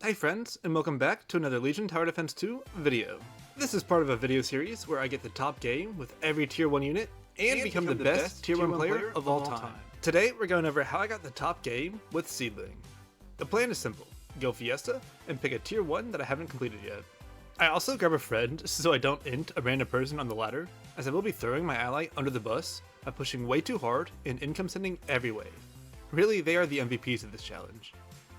Hi friends, and welcome back to another Legion Tower Defense 2 video. This is part of a video series where I get the top game with every tier 1 unit and become the best tier 1 player of all time. Today we're going over how I got the top game with Seedling. The plan is simple, go Fiesta and pick a tier 1 that I haven't completed yet. I also grab a friend so I don't int a random person on the ladder, as I will be throwing my ally under the bus by pushing way too hard and income sending every wave. Really, they are the MVPs of this challenge.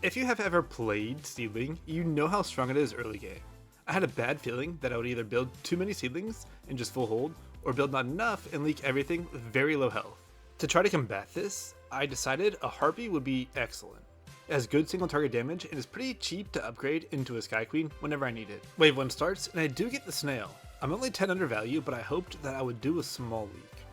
If you have ever played Seedling, you know how strong it is early game. I had a bad feeling that I would either build too many Seedlings and just full hold, or build not enough and leak everything with very low health. To try to combat this, I decided a Harpy would be excellent. It has good single target damage and is pretty cheap to upgrade into a Sky Queen whenever I need it. Wave 1 starts and I do get the Snail. I'm only 10 under value, but I hoped that I would do a small leak.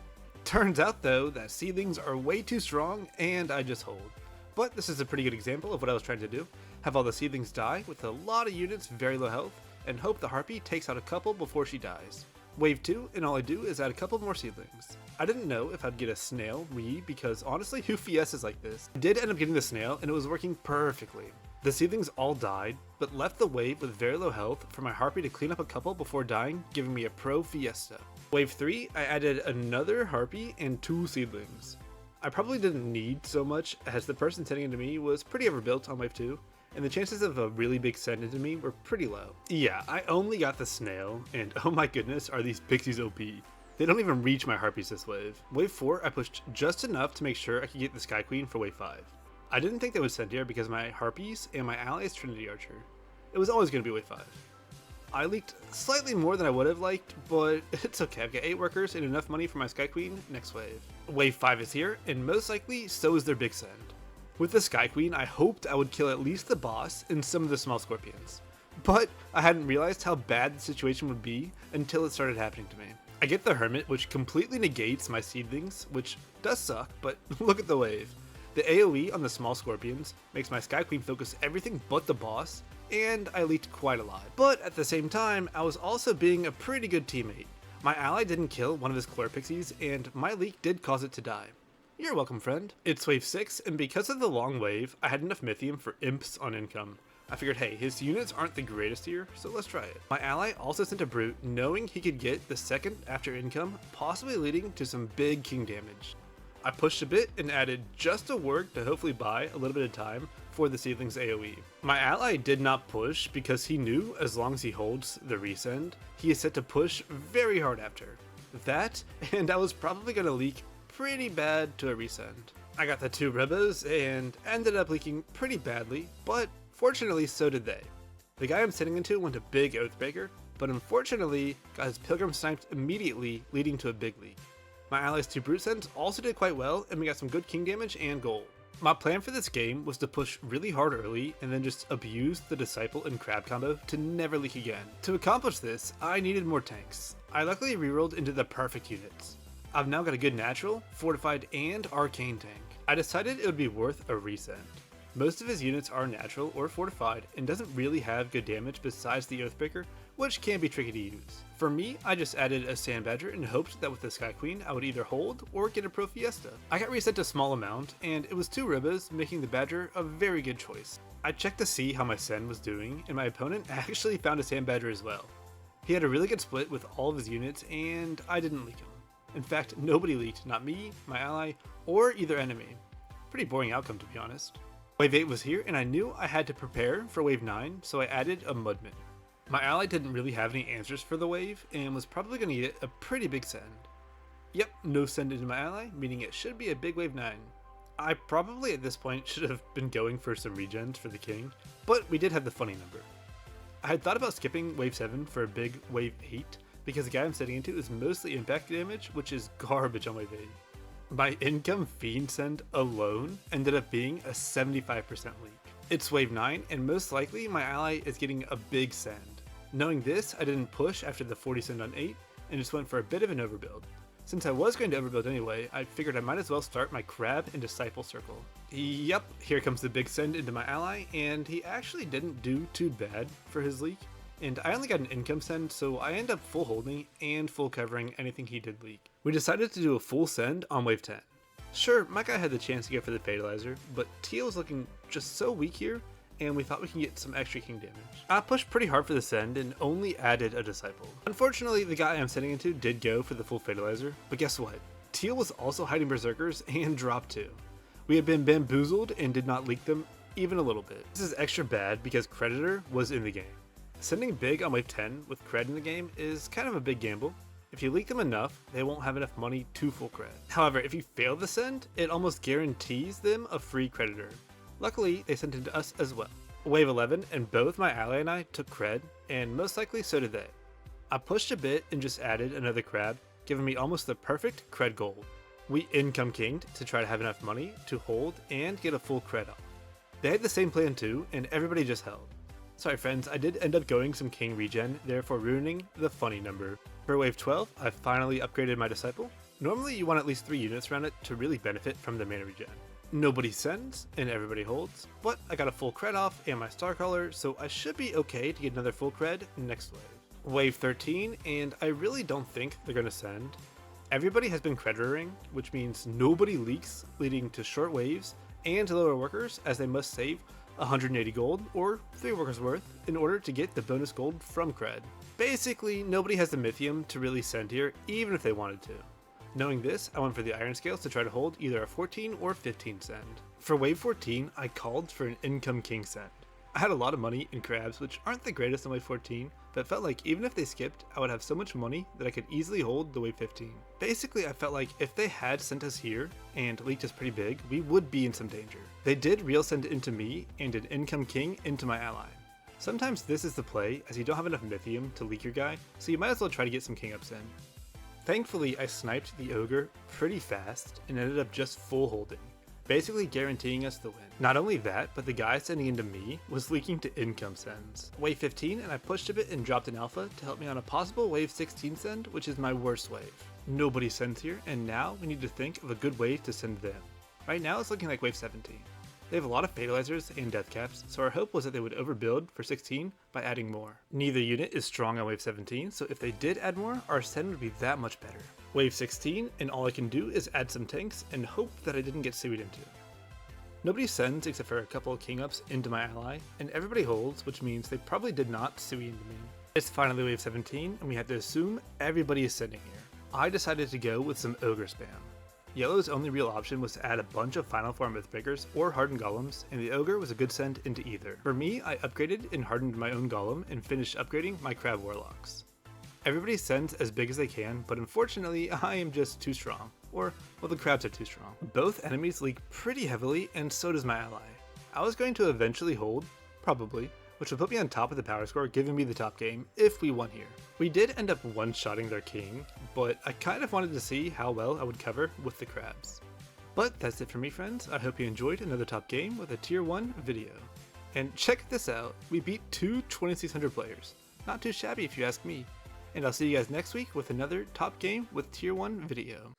Turns out though that Seedlings are way too strong and I just hold. But this is a pretty good example of what I was trying to do. Have all the Seedlings die with a lot of units very low health, and hope the Harpy takes out a couple before she dies. Wave 2, and all I do is add a couple more Seedlings. I didn't know if I'd get a Snail because honestly, who FS is like this? I did end up getting the Snail, and it was working perfectly. The Seedlings all died, but left the wave with very low health for my Harpy to clean up a couple before dying, giving me a pro Fiesta. Wave 3, I added another Harpy and 2 Seedlings. I probably didn't need so much, as the person sending into me was pretty overbuilt on wave 2, and the chances of a really big send into me were pretty low. Yeah, I only got the Snail, and oh my goodness, are these pixies OP. They don't even reach my Harpies this wave. Wave 4, I pushed just enough to make sure I could get the Sky Queen for wave 5. I didn't think they would send here because my Harpies and my ally is Trinity Archer. It was always going to be wave 5. I leaked slightly more than I would have liked, but it's okay. I've got 8 workers and enough money for my Sky Queen next wave. Wave 5 is here, and most likely so is their big send. With the Sky Queen, I hoped I would kill at least the boss and some of the small scorpions. But I hadn't realized how bad the situation would be until it started happening to me. I get the Hermit, which completely negates my Seedlings, which does suck, but look at the wave. The AoE on the small scorpions makes my Sky Queen focus everything but the boss, and I leaked quite a lot. But at the same time, I was also being a pretty good teammate. My ally didn't kill one of his Chlor Pixies, and my leak did cause it to die. You're welcome, friend. It's wave 6, and because of the long wave, I had enough Mythium for imps on income. I figured, hey, his units aren't the greatest here, so let's try it. My ally also sent a Brute, knowing he could get the second after income, possibly leading to some big king damage. I pushed a bit and added just a work to hopefully buy a little bit of time for the Seedling's AoE. My ally did not push because he knew as long as he holds the resend, he is set to push very hard after. That, and I was probably going to leak pretty bad to a resend. I got the 2 Rebos and ended up leaking pretty badly, but fortunately so did they. The guy I'm sitting into went a big Oathbreaker, but unfortunately got his Pilgrim sniped immediately, leading to a big leak. My ally's 2 Brute Sends also did quite well, and we got some good king damage and gold. My plan for this game was to push really hard early and then just abuse the Disciple and Crab combo to never leak again. To accomplish this, I needed more tanks. I luckily rerolled into the perfect units. I've now got a good natural, fortified, and arcane tank. I decided it would be worth a resend. Most of his units are natural or fortified and doesn't really have good damage besides the Oathbreaker, which can be tricky to use. For me, I just added a Sand Badger and hoped that with the Sky Queen I would either hold or get a Pro Fiesta. I got reset a small amount, and it was 2 Ribas, making the Badger a very good choice. I checked to see how my Send was doing, and my opponent actually found a Sand Badger as well. He had a really good split with all of his units, and I didn't leak him. In fact, nobody leaked, not me, my ally, or either enemy. Pretty boring outcome to be honest. Wave 8 was here, and I knew I had to prepare for wave 9, so I added a Mudman. My ally didn't really have any answers for the wave, and was probably going to get a pretty big send. Yep, no send into my ally, meaning it should be a big wave 9. I probably at this point should have been going for some regens for the king, but we did have the funny number. I had thought about skipping wave 7 for a big wave 8, because the guy I'm setting into is mostly impact damage, which is garbage on wave 8. My income Fiend Send alone ended up being a 75% leak. It's wave 9, and most likely my ally is getting a big send. Knowing this, I didn't push after the 40 send on 8, and just went for a bit of an overbuild. Since I was going to overbuild anyway, I figured I might as well start my Crab and Disciple circle. Yep, here comes the big send into my ally, and he actually didn't do too bad for his leak. And I only got an income send, so I end up full holding and full covering anything he did leak. We decided to do a full send on wave 10. Sure, my guy had the chance to go for the Fatalizer, but Tia was looking just so weak here, and we thought we can get some extra king damage. I pushed pretty hard for the send and only added a disciple. Unfortunately, the guy I'm sending into did go for the full fatalizer, but guess what? Teal was also hiding berserkers and dropped 2. We had been bamboozled and did not leak them even a little bit. This is extra bad because Creditor was in the game. Sending big on wave 10 with cred in the game is kind of a big gamble. If you leak them enough, they won't have enough money to full cred. However, if you fail the send, it almost guarantees them a free Creditor. Luckily, they sent it to us as well. Wave 11 and both my ally and I took cred, and most likely so did they. I pushed a bit and just added another crab, giving me almost the perfect cred gold. We income kinged to try to have enough money to hold and get a full cred off. They had the same plan too, and everybody just held. Sorry friends, I did end up going some king regen, therefore ruining the funny number. For wave 12, I finally upgraded my disciple. Normally you want at least 3 units around it to really benefit from the mana regen. Nobody sends, and everybody holds, but I got a full cred off and my star color, so I should be okay to get another full cred next wave. Wave 13, and I really don't think they're going to send. Everybody has been creditoring, which means nobody leaks, leading to short waves and lower workers, as they must save 180 gold, or 3 workers worth, in order to get the bonus gold from cred. Basically, nobody has the mythium to really send here, even if they wanted to. Knowing this, I went for the iron scales to try to hold either a 14 or 15 send. For wave 14, I called for an income king send. I had a lot of money in crabs, which aren't the greatest in wave 14, but felt like even if they skipped, I would have so much money that I could easily hold the wave 15. Basically, I felt like if they had sent us here and leaked us pretty big, we would be in some danger. They did real send it into me and an income king into my ally. Sometimes this is the play, as you don't have enough mythium to leak your guy, so you might as well try to get some king ups in. Thankfully, I sniped the ogre pretty fast and ended up just full holding, basically guaranteeing us the win. Not only that, but the guy sending into me was leaking to income sends. Wave 15, and I pushed a bit and dropped an alpha to help me on a possible wave 16 send, which is my worst wave. Nobody sends here, and now we need to think of a good way to send them. Right now it's looking like wave 17. They have a lot of fatalizers and death caps, so our hope was that they would overbuild for 16 by adding more. Neither unit is strong on wave 17, so if they did add more, our send would be that much better. Wave 16, and all I can do is add some tanks and hope that I didn't get suied into. Nobody sends except for a couple of king ups into my ally, and everybody holds, which means they probably did not sui into me. It's finally wave 17, and we have to assume everybody is sending here. I decided to go with some ogre spam. Yellow's only real option was to add a bunch of final form mythbreakers or hardened golems, and the ogre was a good send into either. For me, I upgraded and hardened my own golem and finished upgrading my crab warlocks. Everybody sends as big as they can, but unfortunately I am just too strong. Or, well, the crabs are too strong. Both enemies leak pretty heavily, and so does my ally. I was going to eventually hold, probably, which would put me on top of the power score, giving me the top game if we won here. We did end up one-shotting their king, but I kind of wanted to see how well I would cover with the crabs. But that's it for me, friends. I hope you enjoyed another top game with a tier 1 video. And check this out, we beat 2 2600 players. Not too shabby if you ask me. And I'll see you guys next week with another top game with tier 1 video.